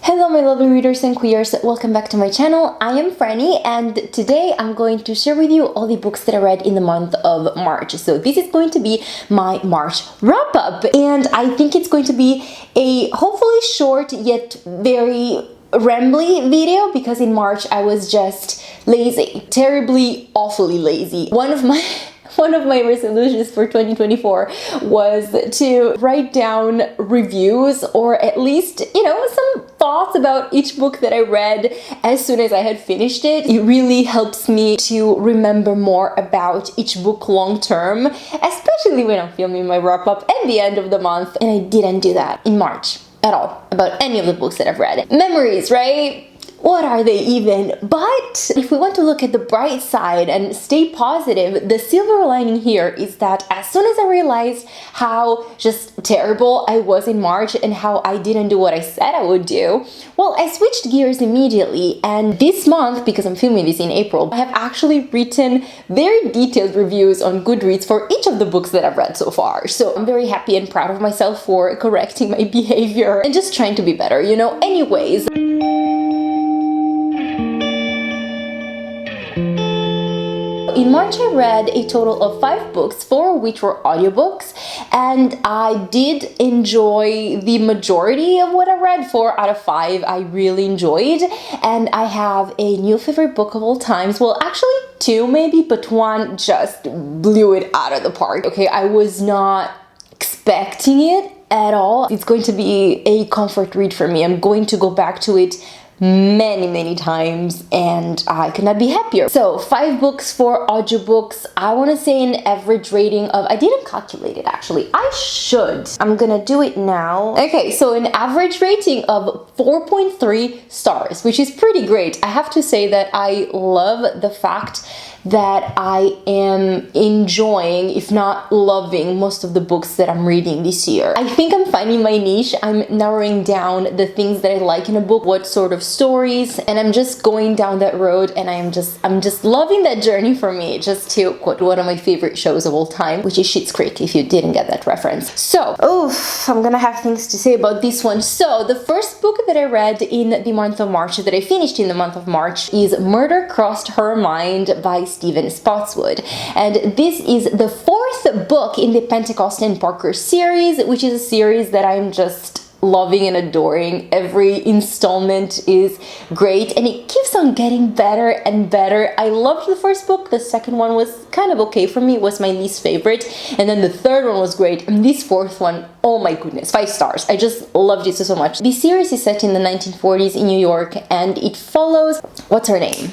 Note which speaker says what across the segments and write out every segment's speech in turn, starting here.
Speaker 1: Hello my lovely readers and queers, welcome back to my channel. I am Franny and today I'm going to share with you all the books that I read in the month of March. So this is going to be my March wrap-up and I think it's going to be a hopefully short yet very rambly video because in March I was just lazy, terribly, awfully lazy. One of my resolutions for 2024 was to write down reviews or at least, some thoughts about each book that I read as soon as I had finished it. It really helps me to remember more about each book long term, especially when I'm filming my wrap-up at the end of the month, and I didn't do that in March at all about any of the books that I've read. Memories, right? What are they even? But if we want to look at the bright side and stay positive, the silver lining here is that as soon as I realized how just terrible I was in March and how I didn't do what I said I would do, well, I switched gears immediately. And this month, because I'm filming this in April, I have actually written very detailed reviews on Goodreads for each of the books that I've read so far. So I'm very happy and proud of myself for correcting my behavior and just trying to be better, Anyways. In March I read a total of 5 books, 4 of which were audiobooks, and I did enjoy the majority of what I read. 4 out of 5 I really enjoyed, and I have a new favorite book of all times. Well, actually 2 maybe, but 1 just blew it out of the park. Okay, I was not expecting it at all. It's going to be a comfort read for me. I'm going to go back to it many times and I could not be happier. So 5 books, 4 audiobooks. I want to say an average rating of, I didn't calculate it actually, I should. I'm gonna do it now. Okay, so an average rating of 4.3 stars, which is pretty great. I have to say that I love the fact that I am enjoying, if not loving, most of the books that I'm reading this year. I think I'm finding my niche. I'm narrowing down the things that I like in a book, what sort of stories, and I'm just going down that road, and I'm just loving that journey for me. Just to quote one of my favorite shows of all time, which is Schitt's Creek, if you didn't get that reference. So, I'm gonna have things to say about this one. So, the first book that I read in the month of March, that I finished in the month of March, is Murder Crossed Her Mind by Stephen Spotswood. And this is the 4th book in the Pentecost and Parker series, which is a series that I'm just loving and adoring. Every installment is great and it keeps on getting better and better. I loved the first book. The second one was kind of okay for me. It was my least favorite. And then the third one was great. And this 4th one, oh my goodness, 5 stars. I just loved it so much. This series is set in the 1940s in New York and it follows, what's her name?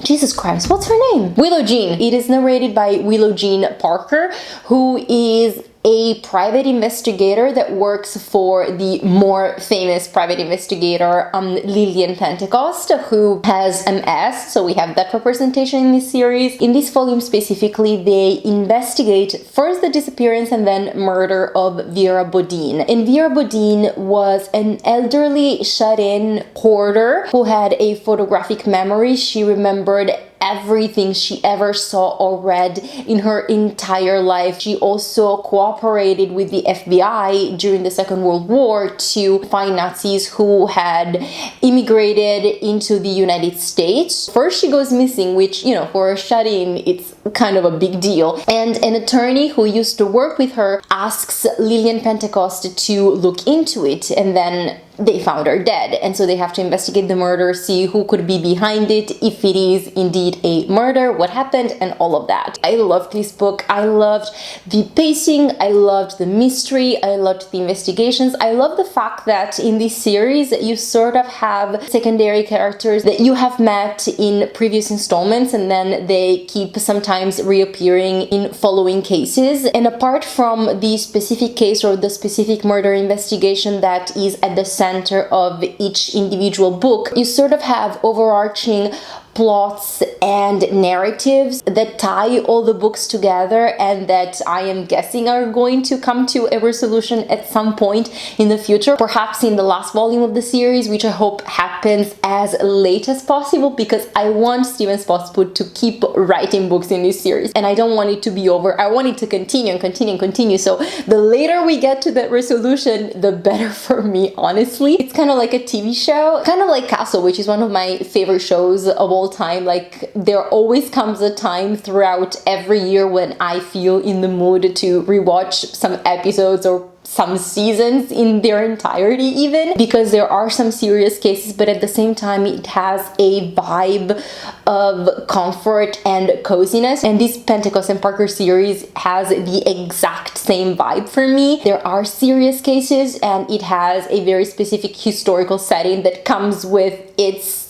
Speaker 1: Jesus Christ, what's her name? Willow Jean. It is narrated by Willow Jean Parker, who is a private investigator that works for the more famous private investigator Lillian Pentecost, who has MS, so we have that representation in this series. In this volume specifically, they investigate first the disappearance and then murder of Vera Bodine. And Vera Bodine was an elderly shut-in hoarder who had a photographic memory. She remembered everything she ever saw or read in her entire life. She also cooperated with the FBI during the Second World War to find Nazis who had immigrated into the United States. First she goes missing, which, for a shut-in, it's kind of a big deal. And an attorney who used to work with her asks Lillian Pentecost to look into it, and then they found her dead, and so they have to investigate the murder, see who could be behind it, if it is indeed a murder, what happened, and all of that. I loved this book. I loved the pacing, I loved the mystery, I loved the investigations. I love the fact that in this series you sort of have secondary characters that you have met in previous installments, and then they keep sometimes reappearing in following cases. And apart from the specific case or the specific murder investigation that is at the center of each individual book, you sort of have overarching plots and narratives that tie all the books together, and that I am guessing are going to come to a resolution at some point in the future, perhaps in the last volume of the series, which I hope happens as late as possible, because I want Stephen Spotswood to keep writing books in this series, and I don't want it to be over. I want it to continue and continue and continue. So the later we get to that resolution, the better for me, honestly. It's kind of like a TV show, kind of like Castle, which is one of my favorite shows of all time. Like, there always comes a time throughout every year when I feel in the mood to rewatch some episodes or some seasons in their entirety, even, because there are some serious cases, but at the same time it has a vibe of comfort and coziness, and this Pentecost and Parker series has the exact same vibe for me. There are serious cases, and it has a very specific historical setting that comes with its,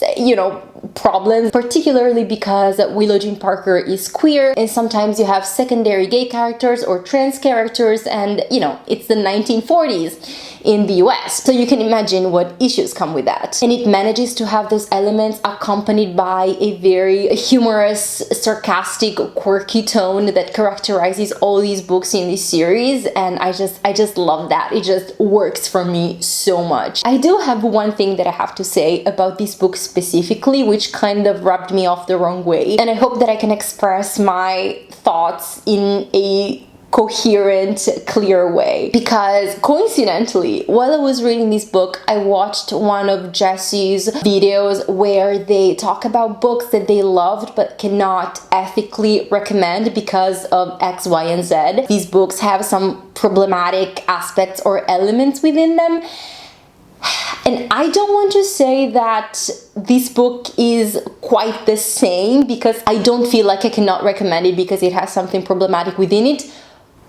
Speaker 1: problems, particularly because Willow Jean Parker is queer, and sometimes you have secondary gay characters or trans characters, and it's the 1940s in the US, so you can imagine what issues come with that. And it manages to have those elements accompanied by a very humorous, sarcastic, quirky tone that characterizes all these books in this series, and I just love that. It just works for me so much. I do have one thing that I have to say about this book specifically, which kind of rubbed me off the wrong way, and I hope that I can express my thoughts in a coherent, clear way. Because coincidentally, while I was reading this book, I watched one of Jessie's videos where they talk about books that they loved but cannot ethically recommend because of X, Y, and Z. These books have some problematic aspects or elements within them. And I don't want to say that this book is quite the same, because I don't feel like I cannot recommend it because it has something problematic within it.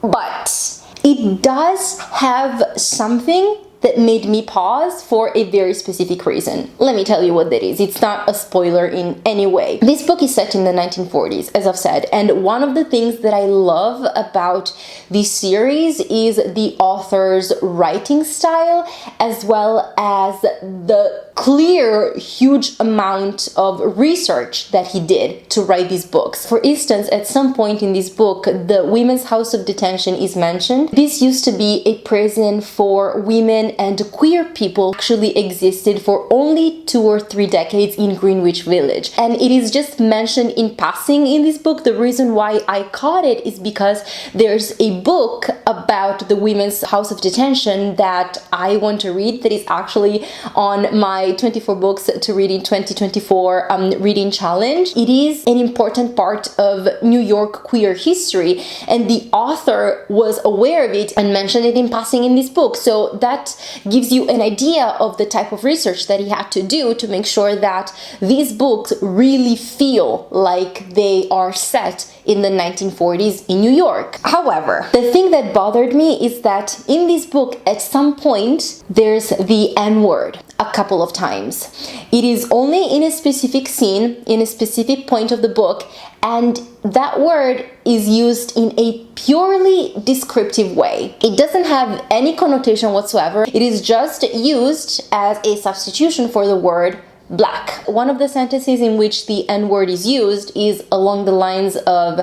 Speaker 1: But it does have something that made me pause for a very specific reason. Let me tell you what that is. It's not a spoiler in any way. This book is set in the 1940s, as I've said, and one of the things that I love about this series is the author's writing style, as well as the clear, huge amount of research that he did to write these books. For instance, at some point in this book, the Women's House of Detention is mentioned. This used to be a prison for women and queer people, actually existed for only 2 or 3 decades in Greenwich Village. And it is just mentioned in passing in this book. The reason why I caught it is because there's a book about the Women's House of Detention that I want to read, that is actually on my 24 books to read in 2024 reading challenge. It is an important part of New York queer history, and the author was aware of it and mentioned it in passing in this book. So that gives you an idea of the type of research that he had to do to make sure that these books really feel like they are set in the 1940s in New York. However, the thing that bothered me is that in this book, at some point, there's the N-word a couple of times. It is only in a specific scene, in a specific point of the book, and that word is used in a purely descriptive way. It doesn't have any connotation whatsoever. It is just used as a substitution for the word black. One of the sentences in which the N-word is used is along the lines of,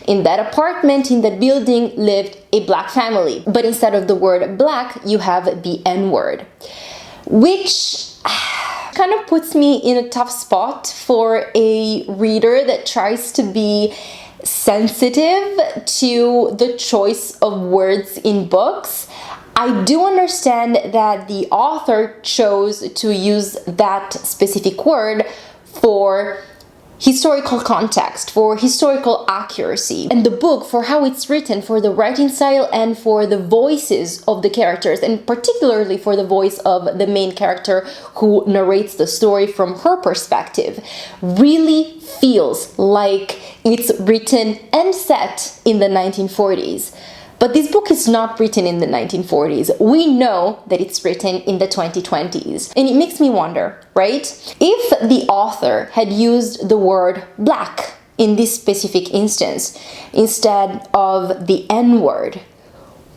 Speaker 1: in that apartment, in that building, lived a black family. But instead of the word black, you have the N-word, which kind of puts me in a tough spot for a reader that tries to be sensitive to the choice of words in books. I do understand that the author chose to use that specific word for historical context, for historical accuracy, and the book for how it's written, for the writing style, and for the voices of the characters, and particularly for the voice of the main character who narrates the story from her perspective, really feels like it's written and set in the 1940s. But this book is not written in the 1940s. We know that it's written in the 2020s. And it makes me wonder, right? If the author had used the word black in this specific instance instead of the N-word,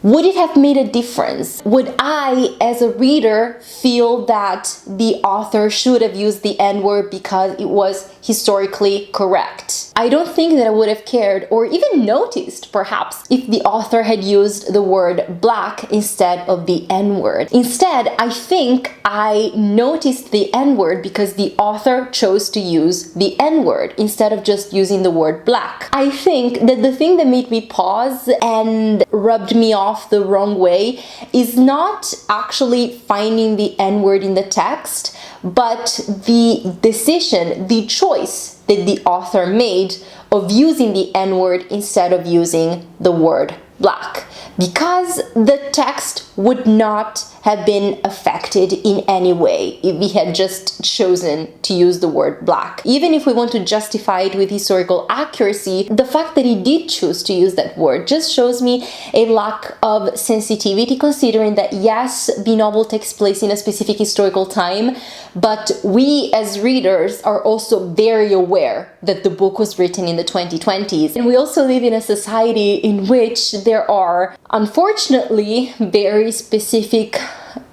Speaker 1: Would it have made a difference? Would I, as a reader, feel that the author should have used the N-word because it was historically correct? I don't think that I would have cared or even noticed, perhaps, if the author had used the word black instead of the N-word. Instead, I think I noticed the N-word because the author chose to use the N-word instead of just using the word black. I think that the thing that made me pause and rubbed me off the wrong way is not actually finding the N-word in the text, but the decision, the choice that the author made of using the N-word instead of using the word black. Because the text would not have been affected in any way if we had just chosen to use the word black. Even if we want to justify it with historical accuracy, the fact that he did choose to use that word just shows me a lack of sensitivity, considering that yes, the novel takes place in a specific historical time, but we as readers are also very aware that the book was written in the 2020s. And we also live in a society in which there are, unfortunately, very specific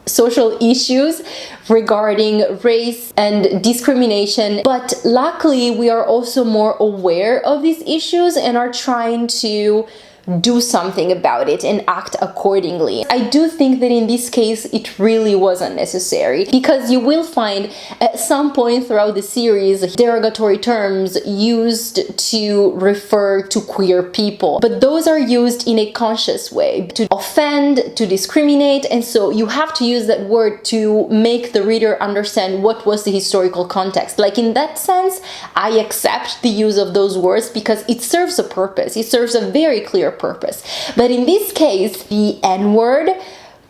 Speaker 1: social issues regarding race and discrimination, but luckily we are also more aware of these issues and are trying to do something about it and act accordingly. I do think that in this case it really was unnecessary, because you will find at some point throughout the series derogatory terms used to refer to queer people, but those are used in a conscious way to offend, to discriminate, and so you have to use that word to make the reader understand what was the historical context. Like, in that sense, I accept the use of those words because it serves a purpose. It serves a very clear purpose. But in this case, the N-word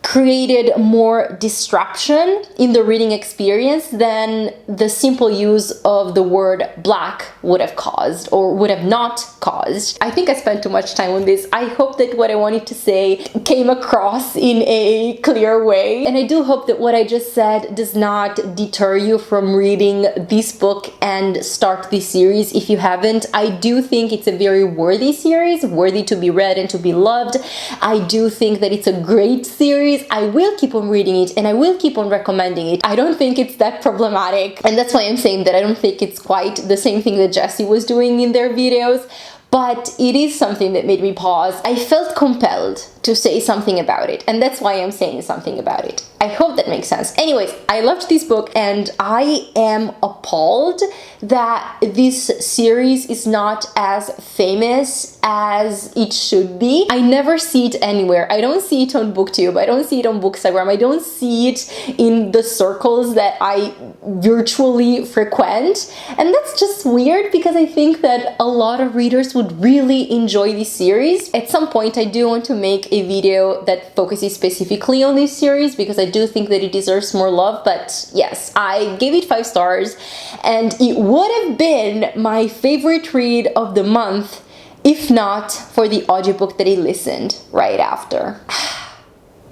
Speaker 1: created more disruption in the reading experience than the simple use of the word black would have caused, or would have not caused. I think I spent too much time on this. I hope that what I wanted to say came across in a clear way, and I do hope that what I just said does not deter you from reading this book and start this series if you haven't. I do think it's a very worthy series, worthy to be read and to be loved. I do think that it's a great series. I will keep on reading it and I will keep on recommending it. I don't think it's that problematic, and that's why I'm saying that I don't think it's quite the same thing that Jessie was doing in their videos, but it is something that made me pause. I felt compelled to say something about it, and that's why I'm saying something about it. I hope that makes sense. Anyways, I loved this book and I am appalled that this series is not as famous as it should be. I never see it anywhere. I don't see it on booktube. I don't see it on Bookstagram. I don't see it in the circles that I virtually frequent. And that's just weird, because I think that a lot of readers would really enjoy this series. At some point, I do want to make a video that focuses specifically on this series, because I do think that it deserves more love. But yes, I gave it 5 stars, and it would have been my favorite read of the month if not for the audiobook that I listened right after.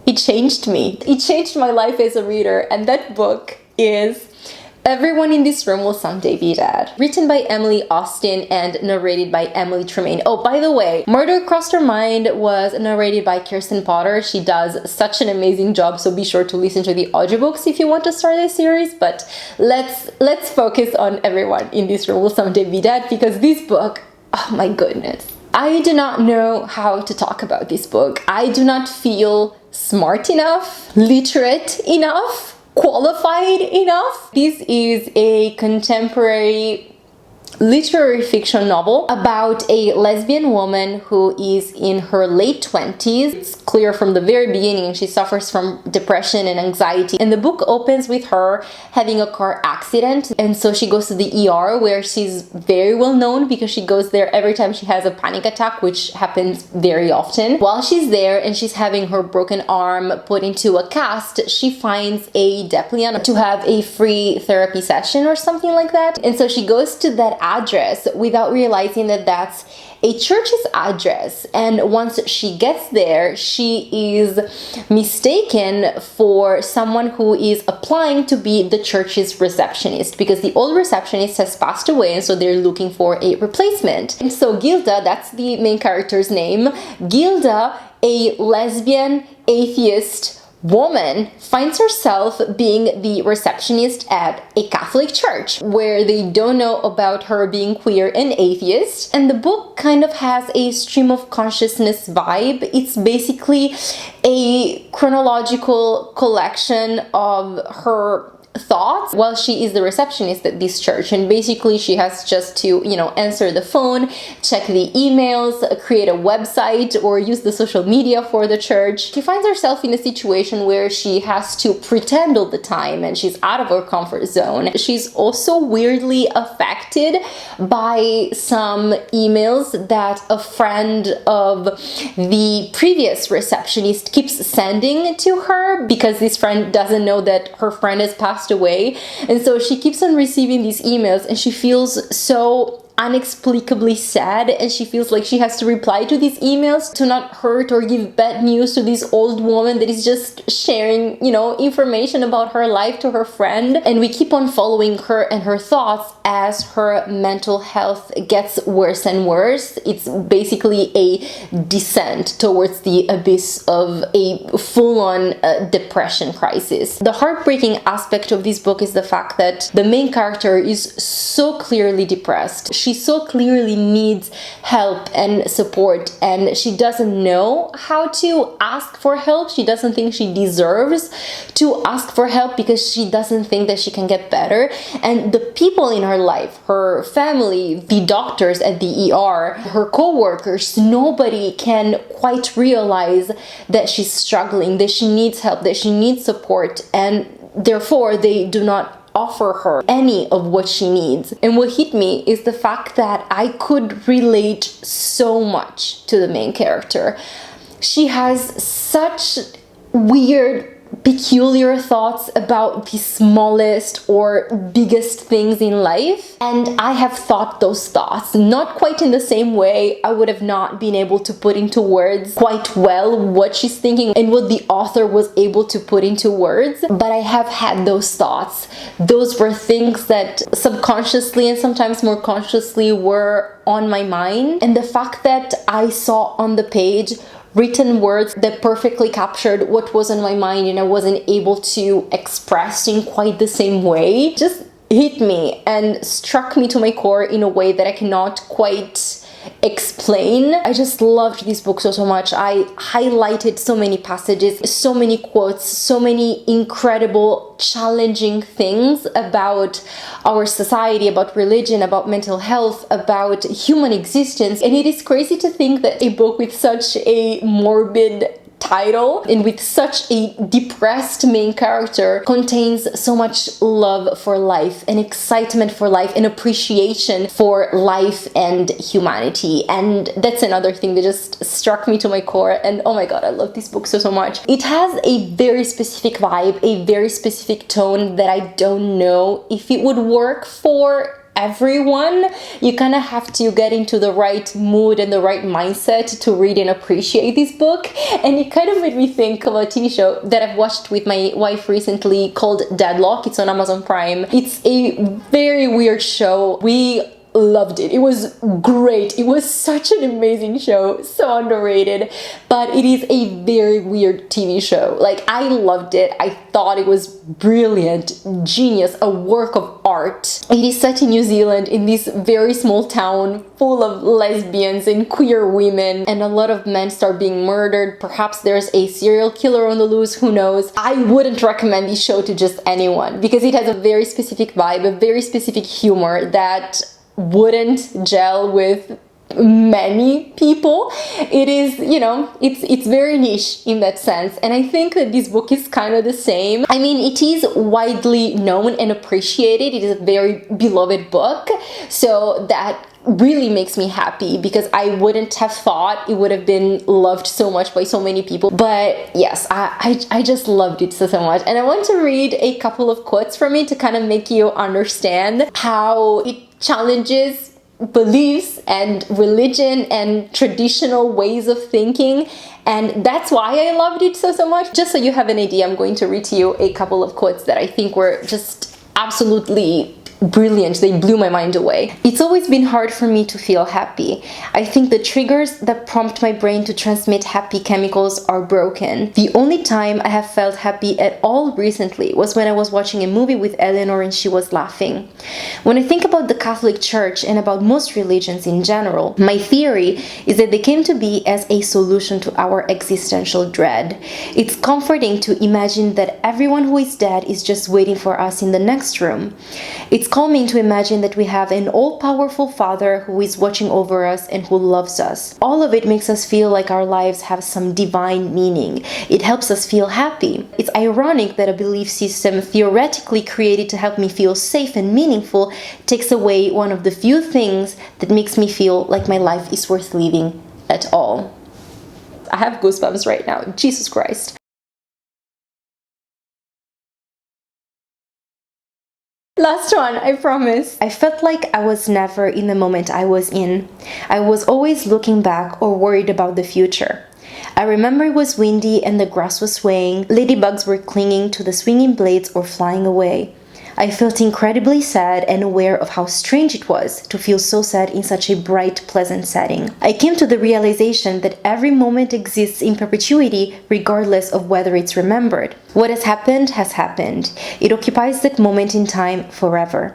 Speaker 1: It changed me. It changed my life as a reader, and that book is Everyone in This Room Will Someday Be Dead. Written by Emily Austin and narrated by Emily Tremaine. Oh, by the way, Murder Crossed Her Mind was narrated by Kirsten Potter. She does such an amazing job, so be sure to listen to the audiobooks if you want to start this series. But let's focus on Everyone in This Room Will Someday Be Dead, because this book, oh my goodness. I do not know how to talk about this book. I do not feel smart enough, literate enough, qualified enough. This is a contemporary literary fiction novel about a lesbian woman who is in her late 20s. It's clear from the very beginning she suffers from depression and anxiety, and the book opens with her having a car accident, and so she goes to the ER, where she's very well known because she goes there every time she has a panic attack, which happens very often. While she's there and she's having her broken arm put into a cast, she finds a depliant to have a free therapy session or something like that, and so she goes to that address without realizing that that's a church's address. And once she gets there, she is mistaken for someone who is applying to be the church's receptionist, because the old receptionist has passed away, and so they're looking for a replacement. And so Gilda, that's the main character's name, Gilda a lesbian atheist woman finds herself being the receptionist at a Catholic church where they don't know about her being queer and atheist. And the book kind of has a stream of consciousness vibe. It's basically a chronological collection of her thoughts while she is the receptionist at this church, and basically she has just to, answer the phone, check the emails, create a website, or use the social media for the church. She finds herself in a situation where she has to pretend all the time and she's out of her comfort zone. She's also weirdly affected by some emails that a friend of the previous receptionist keeps sending to her, because this friend doesn't know that her friend has passed away, and so she keeps on receiving these emails and she feels so inexplicably sad, and she feels like she has to reply to these emails to not hurt or give bad news to this old woman that is just sharing, information about her life to her friend. And we keep on following her and her thoughts as her mental health gets worse and worse. It's basically a descent towards the abyss of a full-on depression crisis. The heartbreaking aspect of this book is the fact that the main character is so clearly depressed. She so clearly needs help and support, and she doesn't know how to ask for help. She doesn't think she deserves to ask for help because she doesn't think that she can get better. And the people in her life, her family, the doctors at the ER, her co-workers, nobody can quite realize that she's struggling, that she needs help, that she needs support, and therefore they do not offer her any of what she needs. And what hit me is the fact that I could relate so much to the main character. She has such weird, peculiar thoughts about the smallest or biggest things in life, and I have thought those thoughts, not quite in the same way. I would have not been able to put into words quite well what she's thinking and what the author was able to put into words, but I have had those thoughts. Those were things that subconsciously and sometimes more consciously were on my mind, and the fact that I saw on the page written words that perfectly captured what was on my mind and I wasn't able to express in quite the same way just hit me and struck me to my core in a way that I cannot quite explain. I just loved this book so much. I highlighted so many passages, so many quotes, so many incredible, challenging things about our society, about religion, about mental health, about human existence. And it is crazy to think that a book with such a morbid title and with such a depressed main character contains so much love for life and excitement for life and appreciation for life and humanity. And that's another thing that just struck me to my core, and oh my god, I love this book so much. It has a very specific vibe, a very specific tone that I don't know if it would work for everyone. You kind of have to get into the right mood and the right mindset to read and appreciate this book. And it kind of made me think of a TV show that I've watched with my wife recently called Deadlock. It's on Amazon Prime. It's a very weird show. We loved it. It was great. It was such an amazing show, so underrated, but it is a very weird TV show. Like, I loved it. I thought it was brilliant, genius, a work of art. It is set in New Zealand in this very small town full of lesbians and queer women, and a lot of men start being murdered. Perhaps there's a serial killer on the loose, who knows. I wouldn't recommend this show to just anyone because it has a very specific vibe, a very specific humor that wouldn't gel with many people. It is, it's very niche in that sense, and I think that this book is kind of the same. I mean, it is widely known and appreciated. It is a very beloved book, so that really makes me happy because I wouldn't have thought it would have been loved so much by so many people. But yes, I just loved it so much, and I want to read a couple of quotes from it to kind of make you understand how it challenges beliefs and religion and traditional ways of thinking, and that's why I loved it so much. Just so you have an idea, I'm going to read to you a couple of quotes that I think were just absolutely brilliant. They blew my mind away. It's always been hard for me to feel happy. I think the triggers that prompt my brain to transmit happy chemicals are broken. The only time I have felt happy at all recently was when I was watching a movie with Eleanor and she was laughing. When I think about the Catholic Church and about most religions in general, my theory is that they came to be as a solution to our existential dread. It's comforting to imagine that everyone who is dead is just waiting for us in the next room. It's calming to imagine that we have an all-powerful Father who is watching over us and who loves us. All of it makes us feel like our lives have some divine meaning. It helps us feel happy. It's ironic that a belief system theoretically created to help me feel safe and meaningful takes away one of the few things that makes me feel like my life is worth living at all. I have goosebumps right now. Jesus Christ. Last one, I promise. I felt like I was never in the moment I was in. I was always looking back or worried about the future. I remember it was windy and the grass was swaying, ladybugs were clinging to the swinging blades or flying away. I felt incredibly sad and aware of how strange it was to feel so sad in such a bright, pleasant setting. I came to the realization that every moment exists in perpetuity regardless of whether it's remembered. What has happened. It occupies that moment in time forever.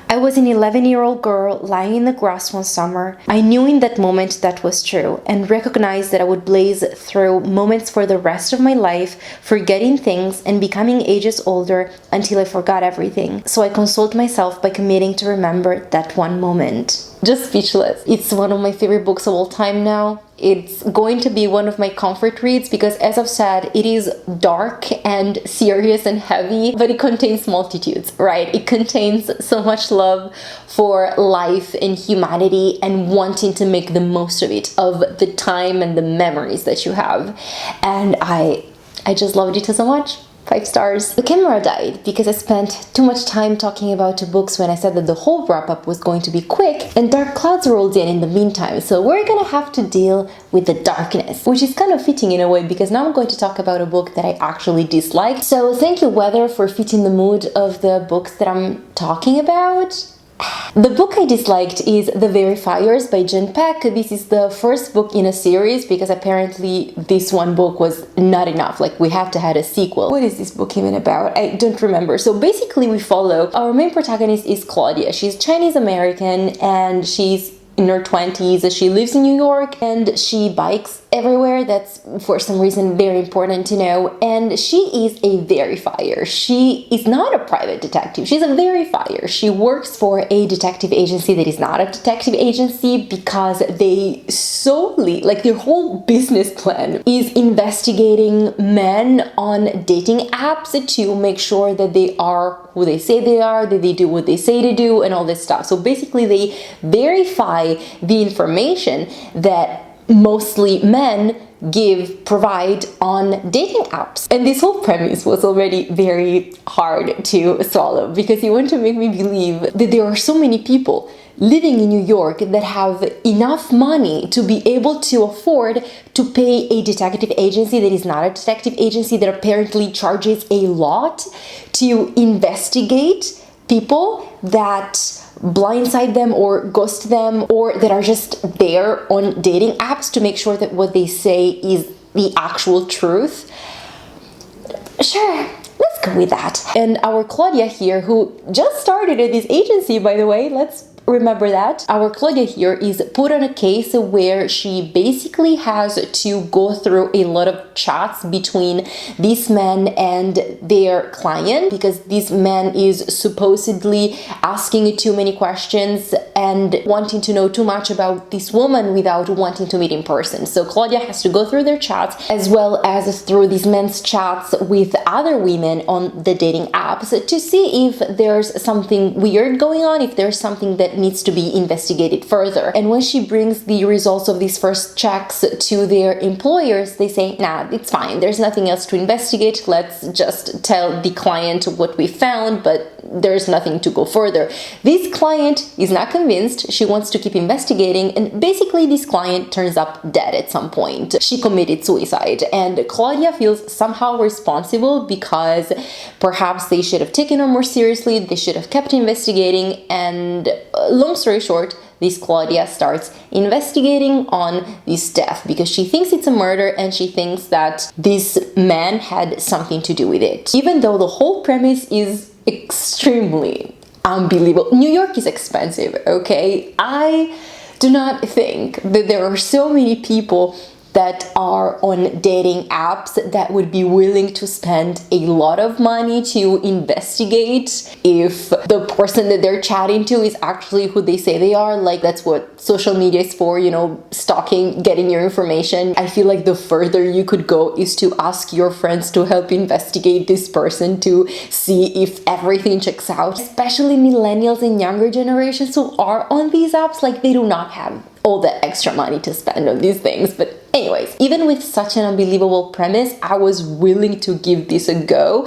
Speaker 1: I was an 11-year-old girl lying in the grass one summer. I knew in that moment that was true and recognized that I would blaze through moments for the rest of my life, forgetting things and becoming ages older until I forgot everything. So I consoled myself by committing to remember that one moment. Just speechless. It's one of my favorite books of all time now. It's going to be one of my comfort reads because, as I've said, it is dark and serious and heavy, but it contains multitudes, right? It contains so much love for life and humanity and wanting to make the most of it, of the time and the memories that you have. And I just loved it so much. 5 stars. The camera died because I spent too much time talking about the books when I said that the whole wrap-up was going to be quick, and dark clouds rolled in the meantime, so we're gonna have to deal with the darkness, which is kind of fitting in a way because now I'm going to talk about a book that I actually disliked. So thank you, weather, for fitting the mood of the books that I'm talking about. The book I disliked is The Verifiers by Jane Pek. This is the first book in a series because apparently this one book was not enough. Like, we have to have a sequel. What is this book even about? I don't remember. So basically we follow, our main protagonist is Claudia. She's Chinese American and she's in her 20s. She lives in New York and she bikes everywhere. That's for some reason very important to know. And she is a verifier. She is not a private detective. She's a verifier. She works for a detective agency that is not a detective agency because they solely, like, their whole business plan is investigating men on dating apps to make sure that they are who they say they are, that they do what they say to do, and all this stuff. So basically they verify the information that mostly men provide on dating apps. And this whole premise was already very hard to swallow because you want to make me believe that there are so many people living in New York that have enough money to be able to afford to pay a detective agency that is not a detective agency that apparently charges a lot to investigate people that blindside them or ghost them or that are just there on dating apps to make sure that what they say is the actual truth. Sure, let's go with that. And our Claudia here, who just started at this agency, by the way, let's remember that. Our Claudia here is put on a case where she basically has to go through a lot of chats between this man and their client because this man is supposedly asking too many questions and wanting to know too much about this woman without wanting to meet in person. So Claudia has to go through their chats as well as through these men's chats with other women on the dating apps to see if there's something weird going on, if there's something that needs to be investigated further. And when she brings the results of these first checks to their employers, they say, nah, it's fine, there's nothing else to investigate, let's just tell the client what we found, but there's nothing to go further. This client is not convinced. She wants to keep investigating, and basically this client turns up dead at some point. She committed suicide, and Claudia feels somehow responsible because perhaps they should have taken her more seriously, they should have kept investigating, and long story short, this Claudia starts investigating on this death because she thinks it's a murder and she thinks that this man had something to do with it. Even though the whole premise is extremely unbelievable. New York is expensive, okay? I do not think that there are so many people that are on dating apps that would be willing to spend a lot of money to investigate if the person that they're chatting to is actually who they say they are. Like, that's what social media is for, you know, stalking, getting your information. I feel like the further you could go is to ask your friends to help investigate this person to see if everything checks out. Especially millennials and younger generations who are on these apps, like, they do not have all the extra money to spend on these things. But anyways, even with such an unbelievable premise, I was willing to give this a go.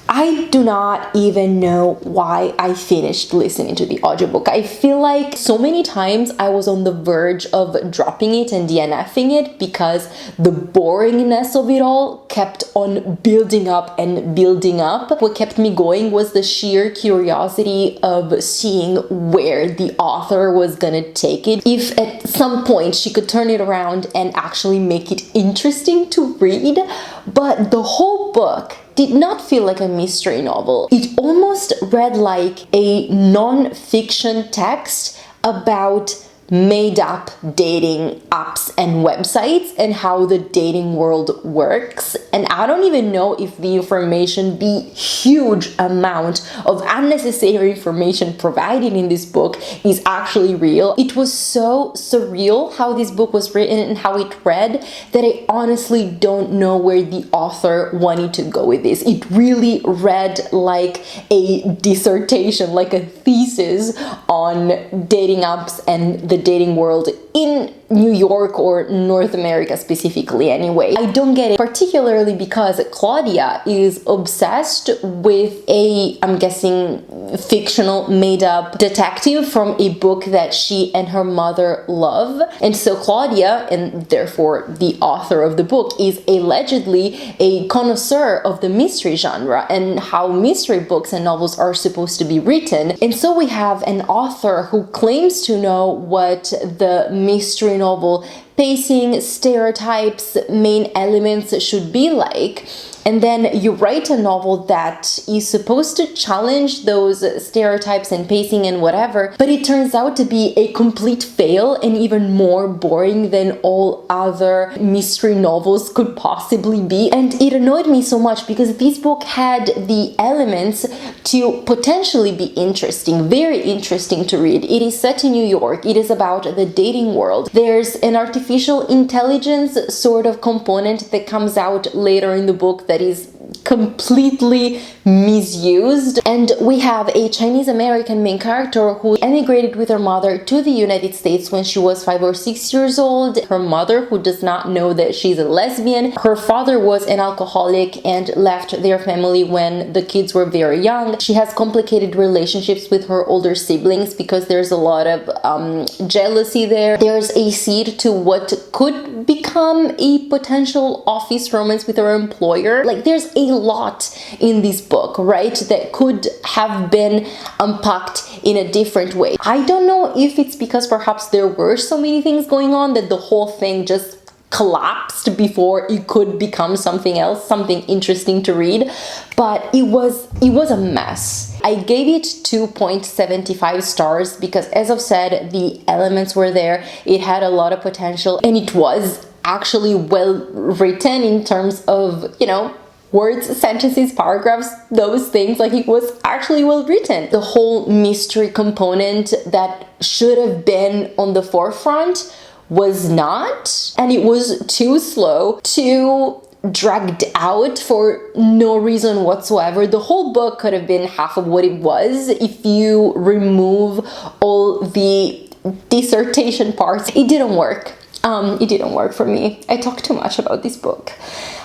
Speaker 1: I do not even know why I finished listening to the audiobook. I feel like so many times I was on the verge of dropping it and DNFing it because the boringness of it all kept on building up and building up. What kept me going was the sheer curiosity of seeing where the author was gonna take it. If at some point she could turn it around and actually make it interesting to read. But the whole book did not feel like a mystery novel. It almost read like a non-fiction text about made-up dating apps and websites and how the dating world works. And I don't even know if the information, the huge amount of unnecessary information provided in this book, is actually real. It was so surreal how this book was written and how it read that I honestly don't know where the author wanted to go with this. It really read like a dissertation, like a thesis on dating apps and the dating world in New York or North America specifically anyway. I don't get it, particularly because Claudia is obsessed with a, I'm guessing, fictional made-up detective from a book that she and her mother love. And so Claudia, and therefore the author of the book, is allegedly a connoisseur of the mystery genre and how mystery books and novels are supposed to be written. And so we have an author who claims to know what the mystery novel pacing, stereotypes, main elements should be like. And then you write a novel that is supposed to challenge those stereotypes and pacing and whatever, but it turns out to be a complete fail and even more boring than all other mystery novels could possibly be. And it annoyed me so much because this book had the elements to potentially be interesting, very interesting to read. It is set in New York. It is about the dating world. There's an artificial intelligence sort of component that comes out later in the book that is completely misused. And we have a Chinese American main character who emigrated with her mother to the United States when she was 5 or 6 years old. Her mother, who does not know that she's a lesbian. Her father was an alcoholic and left their family when the kids were very young. She has complicated relationships with her older siblings because there's a lot of jealousy there. There's a seed to what could become a potential office romance with her employer. Like, there's a lot in this book, right, that could have been unpacked in a different way. I don't know if it's because perhaps there were so many things going on that the whole thing just collapsed before it could become something else, something interesting to read, but it was a mess. I gave it 2.75 stars because, as I've said, the elements were there, it had a lot of potential, and it was actually well written in terms of, you know, words, sentences, paragraphs, those things. Like, it was actually well written. The whole mystery component that should have been on the forefront was not, and it was too slow, too dragged out for no reason whatsoever. The whole book could have been half of what it was if you remove all the dissertation parts. It didn't work. It didn't work for me. I talk too much about this book.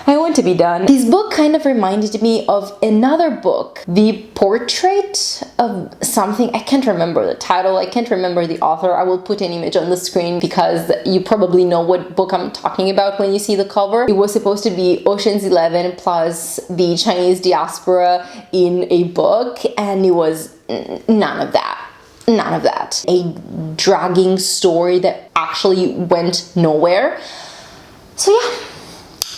Speaker 1: I want to be done. This book kind of reminded me of another book, The Portrait of something. I can't remember the title. I can't remember the author. I will put an image on the screen because you probably know what book I'm talking about when you see the cover. It was supposed to be Ocean's 11 plus the Chinese diaspora in a book, and it was none of that. None of that. A dragging story that actually went nowhere. So yeah,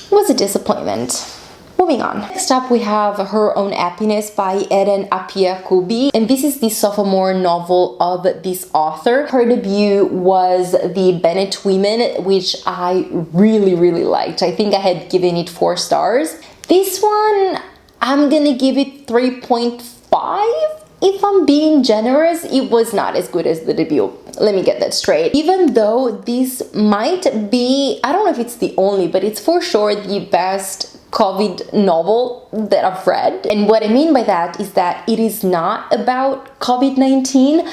Speaker 1: it was a disappointment. Moving on. Next up, we have Her Own Happiness by Eden Appiah-Kubi, and this is the sophomore novel of this author. Her debut was The Bennett Women, which I really, really liked. I think I had given it 4 stars. This one, I'm gonna give it 3.5. If I'm being generous, it was not as good as the debut. Let me get that straight. Even though this might be, I don't know if it's the only, but it's for sure the best COVID novel that I've read. And what I mean by that is that it is not about COVID-19,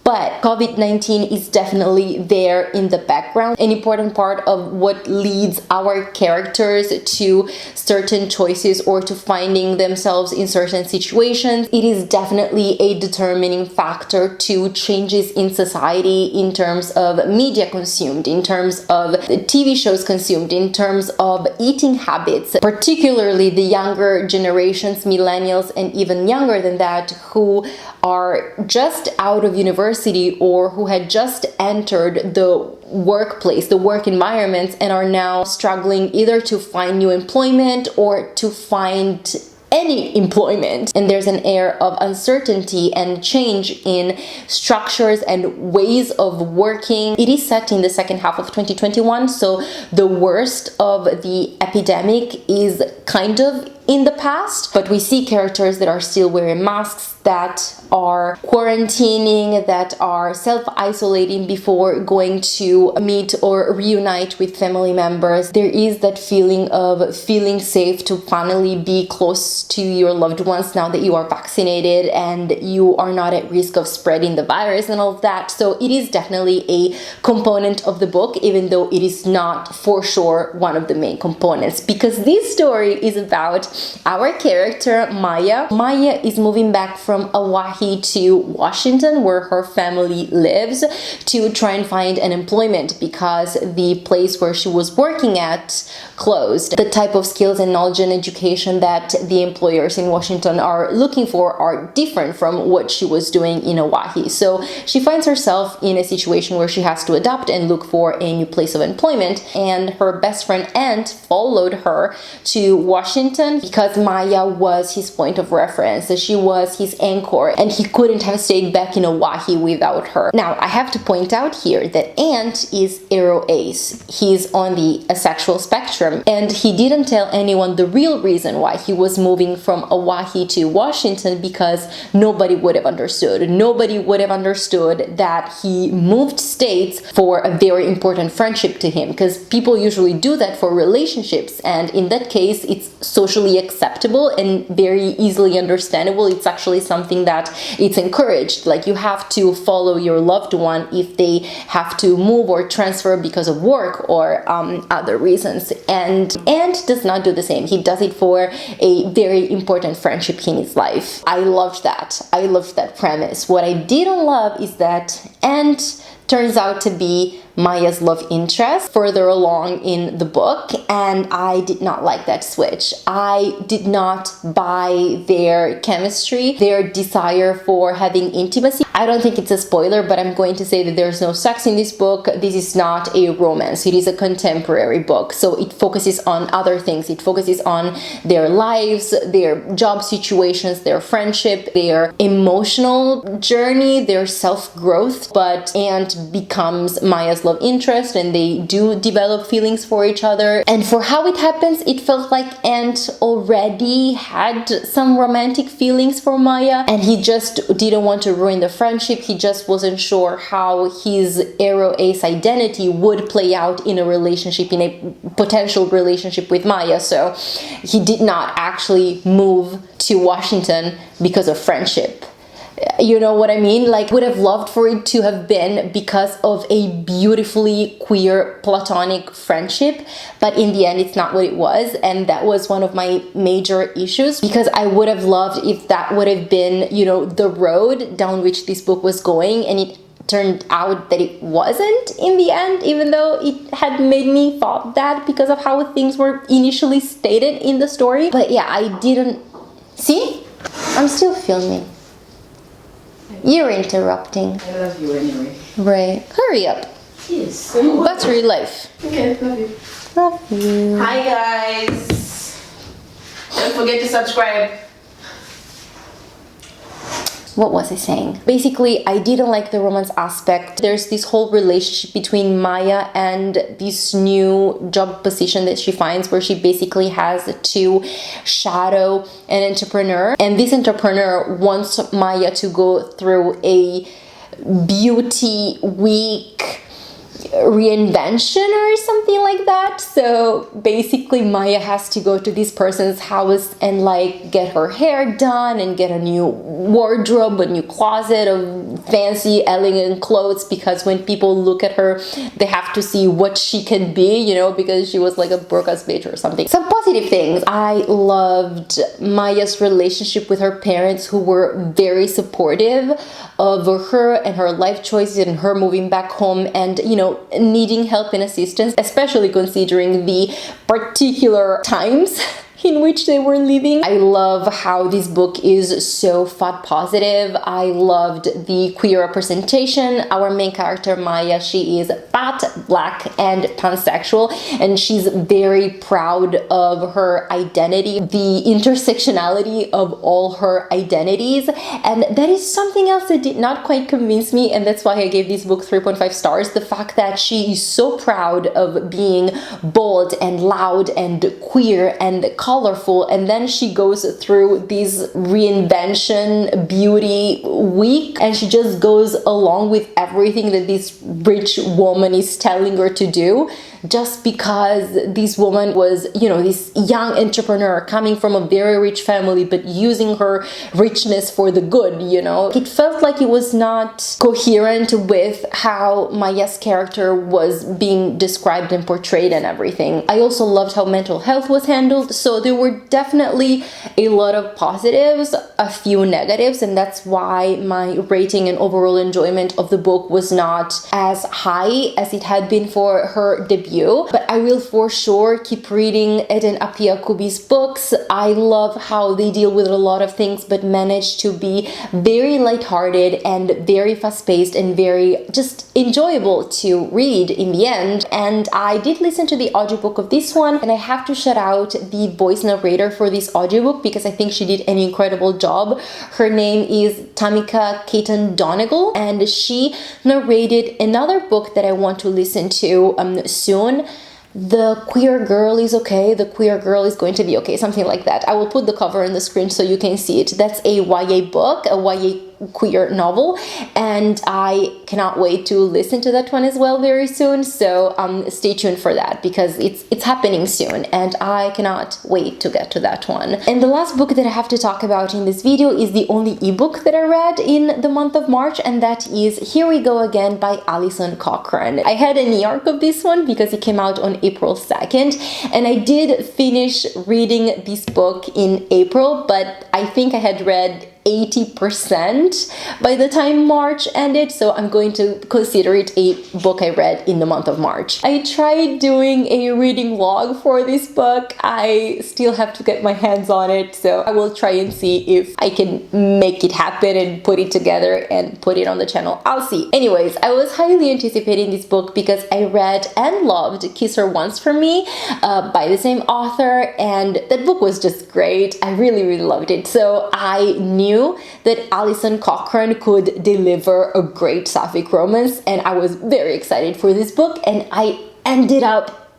Speaker 1: but COVID-19 is definitely there in the background, an important part of what leads our characters to certain choices or to finding themselves in certain situations. It is definitely a determining factor to changes in society in terms of media consumed, in terms of TV shows consumed, in terms of eating habits, particularly the younger generations, millennials, and even younger than that, who are just out of university or who had just entered the workplace, the work environments, and are now struggling either to find new employment or to find any employment. And there's an air of uncertainty and change in structures and ways of working. It is set in the second half of 2021, so the worst of the epidemic is kind of in the past, but we see characters that are still wearing masks, that are quarantining, that are self-isolating before going to meet or reunite with family members. There is that feeling of feeling safe to finally be close to your loved ones now that you are vaccinated and you are not at risk of spreading the virus and all of that. So it is definitely a component of the book, even though it is not for sure one of the main components, because this story is about our character Maya. Maya is moving back from Hawaii to Washington, where her family lives, to try and find an employment because the place where she was working at closed. The type of skills and knowledge and education that the employers in Washington are looking for are different from what she was doing in Hawaii. So she finds herself in a situation where she has to adapt and look for a new place of employment, and her best friend Ant followed her to Washington because Maya was his point of reference. She was his anchor, and he couldn't have stayed back in Hawaii without her. Now, I have to point out here that Ant is aro ace. He's on the asexual spectrum, and he didn't tell anyone the real reason why he was moving from Hawaii to Washington, because nobody would have understood. Nobody would have understood that he moved states for a very important friendship to him, because people usually do that for relationships, and in that case, it's socially acceptable and very easily understandable. It's actually something that it's encouraged. Like, you have to follow your loved one if they have to move or transfer because of work or other reasons. And Ant does not do the same. He does it for a very important friendship in his life. I loved that. I loved that premise. What I didn't love is that Ant turns out to be Maya's love interest further along in the book, and I did not like that switch. I did not buy their chemistry, their desire for having intimacy. I don't think it's a spoiler, but I'm going to say that there's no sex in this book. This is not a romance. It is a contemporary book, so it focuses on other things. It focuses on their lives, their job situations, their friendship, their emotional journey, their self-growth, but Ant becomes Maya's love interest, and they do develop feelings for each other. And for how it happens, it felt like Ant already had some romantic feelings for Maya, and he just didn't want to ruin the friendship. He just wasn't sure how his aro ace identity would play out in a relationship, in a potential relationship with Maya. So he did not actually move to Washington because of friendship. You know what I mean? Like, would have loved for it to have been because of a beautifully queer platonic friendship, but in the end it's not what it was, and that was one of my major issues, because I would have loved if that would have been, you know, the road down which this book was going, and it turned out that it wasn't in the end, even though it had made me thought that because of how things were initially stated in the story. But yeah, I didn't... See? I'm still filming. You're interrupting.
Speaker 2: I love you anyway.
Speaker 1: Right. Hurry up.
Speaker 2: Yes.
Speaker 1: Battery life.
Speaker 2: Okay, love you.
Speaker 1: Love you.
Speaker 2: Hi guys. Don't forget to subscribe.
Speaker 1: What was I saying? Basically, I didn't like the romance aspect. There's this whole relationship between Maya and this new job position that she finds, where she basically has to shadow an entrepreneur. And this entrepreneur wants Maya to go through a beauty week reinvention or something like that. So basically Maya has to go to this person's house and like get her hair done and get a new wardrobe, a new closet of fancy elegant clothes, because when people look at her they have to see what she can be, you know, because she was like a broke-ass bitch or something. Some positive things. I loved Maya's relationship with her parents, who were very supportive of her and her life choices and her moving back home and, you know, needing help and assistance, especially considering the particular times in which they were living. I love how this book is so fat positive. I loved the queer representation. Our main character, Maya, she is fat, black, and pansexual, and she's very proud of her identity, the intersectionality of all her identities, and that is something else that did not quite convince me, and that's why I gave this book 3.5 stars. The fact that she is so proud of being bold and loud and queer and colorful, and then she goes through this reinvention beauty week and she just goes along with everything that this rich woman is telling her to do, just because this woman was, you know, this young entrepreneur coming from a very rich family, but using her richness for the good, you know. It felt like it was not coherent with how Maya's character was being described and portrayed and everything. I also loved how mental health was handled, so there were definitely a lot of positives, a few negatives, and that's why my rating and overall enjoyment of the book was not as high as it had been for her debut. But I will for sure keep reading Eden Appiah-Kubi's books. I love how they deal with a lot of things but manage to be very lighthearted and very fast-paced and very just enjoyable to read in the end. And I did listen to the audiobook of this one, and I have to shout out the voice narrator for this audiobook because I think she did an incredible job. Her name is Tamika Caton Donegal, and she narrated another book that I want to listen to soon. The Queer Girl is Okay, The Queer Girl is Going to Be Okay, something like that. I will put the cover on the screen so you can see it. That's a YA book, a YA queer novel, and I cannot wait to listen to that one as well very soon. So stay tuned for that because it's happening soon and I cannot wait to get to that one. And the last book that I have to talk about in this video is the only ebook that I read in the month of March, and that is Here We Go Again by Alison Cochrun. I had an e-arc of this one because it came out on April 2nd, and I did finish reading this book in April, but I think I had read 80% by the time March ended, so I'm going to consider it a book I read in the month of March. I tried doing a reading vlog for this book. I still have to get my hands on it, so I will try and see if I can make it happen and put it together and put it on the channel. I'll see. Anyways, I was highly anticipating this book because I read and loved Kiss Her Once for Me by the same author, and that book was just great. I really loved it. So I knew that Alison Cochrun could deliver a great sapphic romance, and I was very excited for this book, and I ended up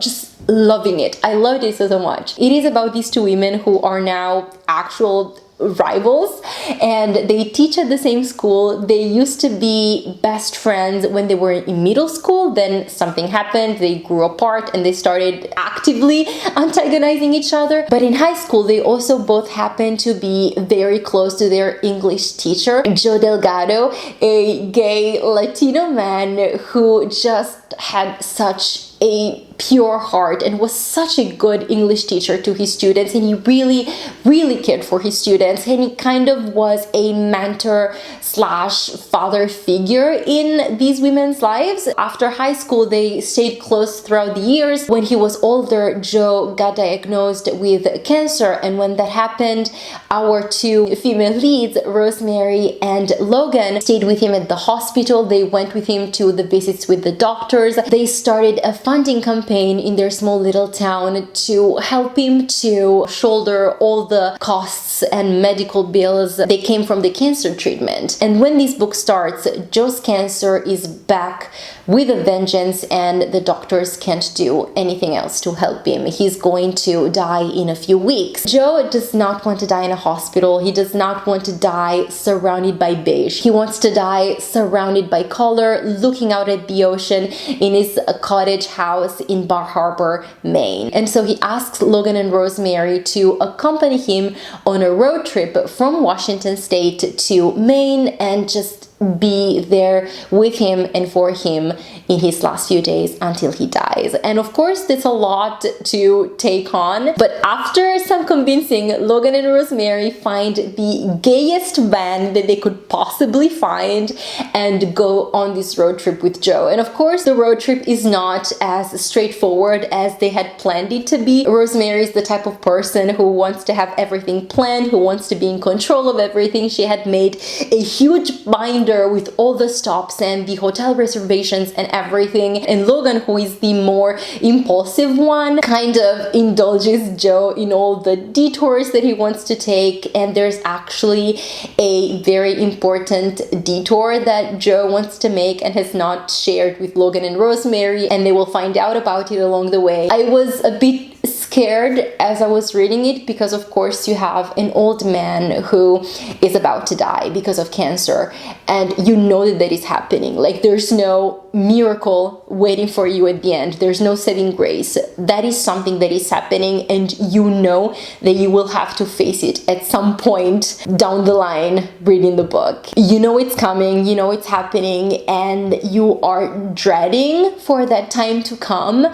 Speaker 1: just loving it. I loved it so much. It is about these two women who are now actual rivals, and they teach at the same school. They used to be best friends when they were in middle school. Then something happened, they grew apart, and they started actively antagonizing each other. But in high school, they also both happened to be very close to their English teacher, Joe Delgado, a gay Latino man who just had such a pure heart and was such a good English teacher to his students, and he really cared for his students, and he kind of was a mentor slash father figure in these women's lives. After high school, they stayed close throughout the years. When he was older, Joe got diagnosed with cancer, and when that happened, our two female leads, Rosemary and Logan, stayed with him at the hospital. They went with him to the visits with the doctors. They started a funding campaign in their small little town to help him to shoulder all the costs and medical bills that came from the cancer treatment. And when this book starts, Joe's cancer is back with a vengeance, and the doctors can't do anything else to help him. He's going to die in a few weeks. Joe does not want to die in a hospital. He does not want to die surrounded by beige. He wants to die surrounded by color, looking out at the ocean in his cottage house in Bar Harbor, Maine. And so he asks Logan and Rosemary to accompany him on a road trip from Washington State to Maine and just be there with him and for him in his last few days until he dies. And of course, that's a lot to take on, but after some convincing, Logan and Rosemary find the gayest van that they could possibly find and go on this road trip with Joe. And of course, the road trip is not as straightforward as they had planned it to be. Rosemary is the type of person who wants to have everything planned, who wants to be in control of everything. She had made a huge binder with all the stops and the hotel reservations and everything. And Logan, who is the more impulsive one, kind of indulges Joe in all the detours that he wants to take. And there's actually a very important detour that Joe wants to make and has not shared with Logan and Rosemary, and they will find out about it along the way. I was a bit scared as I was reading it because, of course, you have an old man who is about to die because of cancer, and you know that is happening. Like, there's no miracle waiting for you at the end. There's no saving grace. That is something that is happening, and you know that you will have to face it at some point down the line reading the book. You know it's coming, you know it's happening, and you are dreading for that time to come.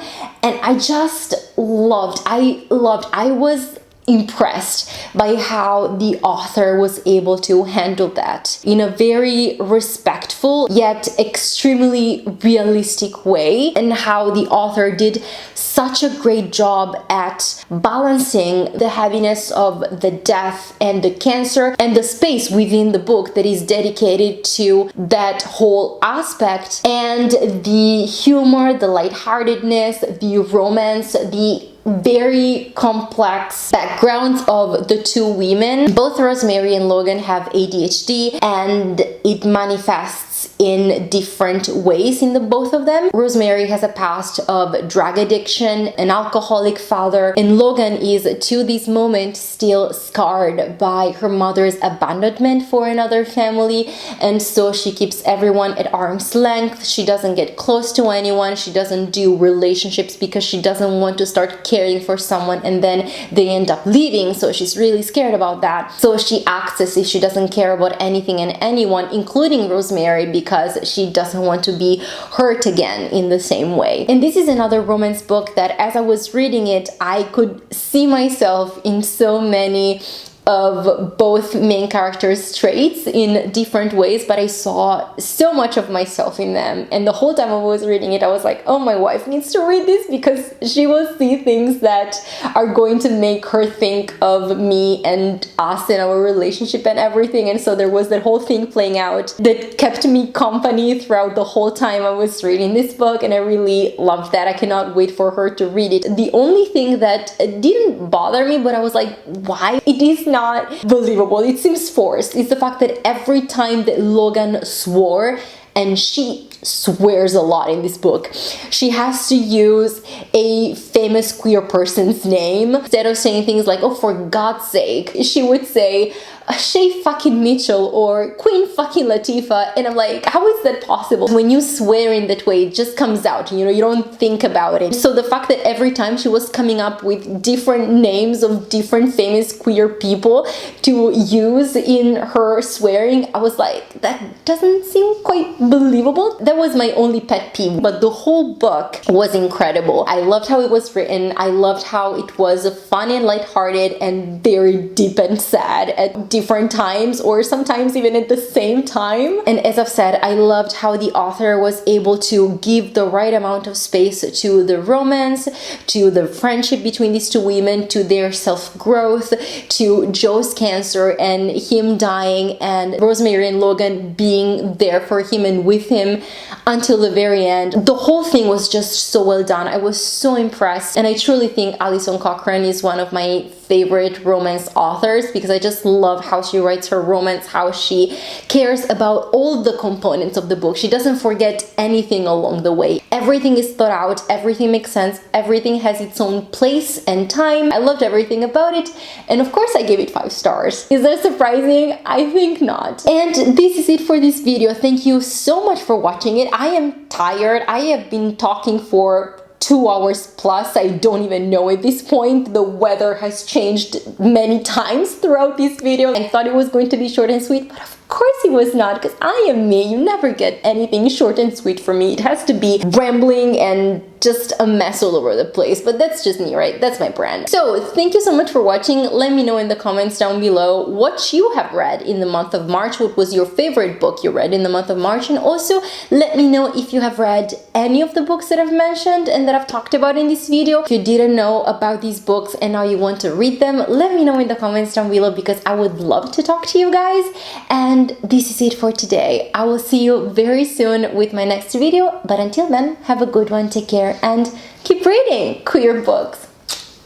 Speaker 1: And I just I was impressed by how the author was able to handle that in a very respectful yet extremely realistic way, and how the author did such a great job at balancing the heaviness of the death and the cancer and the space within the book that is dedicated to that whole aspect, and the humor, the lightheartedness, the romance, the very complex backgrounds of the two women. Both Rosemary and Logan have ADHD, and it manifests in different ways in the both of them. Rosemary has a past of drug addiction, an alcoholic father, and Logan is to this moment still scarred by her mother's abandonment for another family, and so she keeps everyone at arm's length. She doesn't get close to anyone. She doesn't do relationships because she doesn't want to start caring for someone and then they end up leaving, so she's really scared about that. So she acts as if she doesn't care about anything and anyone, including Rosemary, because she doesn't want to be hurt again in the same way. And this is another romance book that, as I was reading it, I could see myself in so many of both main characters' traits in different ways, but I saw so much of myself in them. And the whole time I was reading it, I was like, oh, my wife needs to read this because she will see things that are going to make her think of me and us and our relationship and everything. And so there was that whole thing playing out that kept me company throughout the whole time I was reading this book, and I really loved that. I cannot wait for her to read it. The only thing that didn't bother me, but I was like, why? It is not believable. It seems forced. It's the fact that every time that Logan swore and she swears a lot in this book. She has to use a famous queer person's name. Instead of saying things like, oh, for God's sake, she would say, Shay fucking Mitchell or Queen fucking Latifah, and I'm like, how is that possible? When you swear in that way, it just comes out, you know, you don't think about it. So the fact that every time she was coming up with different names of different famous queer people to use in her swearing, I was like, that doesn't seem quite believable. That was my only pet peeve, but the whole book was incredible. I loved how it was written. I loved how it was fun and lighthearted and very deep and sad at different times, or sometimes even at the same time. And as I've said, I loved how the author was able to give the right amount of space to the romance, to the friendship between these two women, to their self-growth, to Joe's cancer and him dying, and Rosemary and Logan being there for him and with him until the very end. The whole thing was just so well done. I was so impressed, and I truly think Alison Cochrun is one of my favorite romance authors because I just love how she writes her romance, how she cares about all the components of the book. She doesn't forget anything along the way. Everything is thought out, everything makes sense, everything has its own place and time. I loved everything about it, and of course I gave it 5 stars. Is that surprising? I think not. And this is it for this video. Thank you so much for watching it. I am tired. I have been talking for 2 hours plus. I don't even know at this point. The weather has changed many times throughout this video. I thought it was going to be short and sweet, but of course it was not, because I am me. You never get anything short and sweet from me. It has to be rambling and just a mess all over the place, but that's just me, right? That's my brand. So thank you so much for watching. Let me know in the comments down below what you have read in the month of March. What was your favorite book you read in the month of March? And also let me know if you have read any of the books that I've mentioned and that I've talked about in this video. If you didn't know about these books and now you want to read them, let me know in the comments down below, because I would love to talk to you guys. And this is it for today. I will see you very soon with my next video, but until then, have a good one, take care, and keep reading queer books.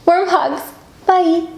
Speaker 1: Warm hugs. Bye.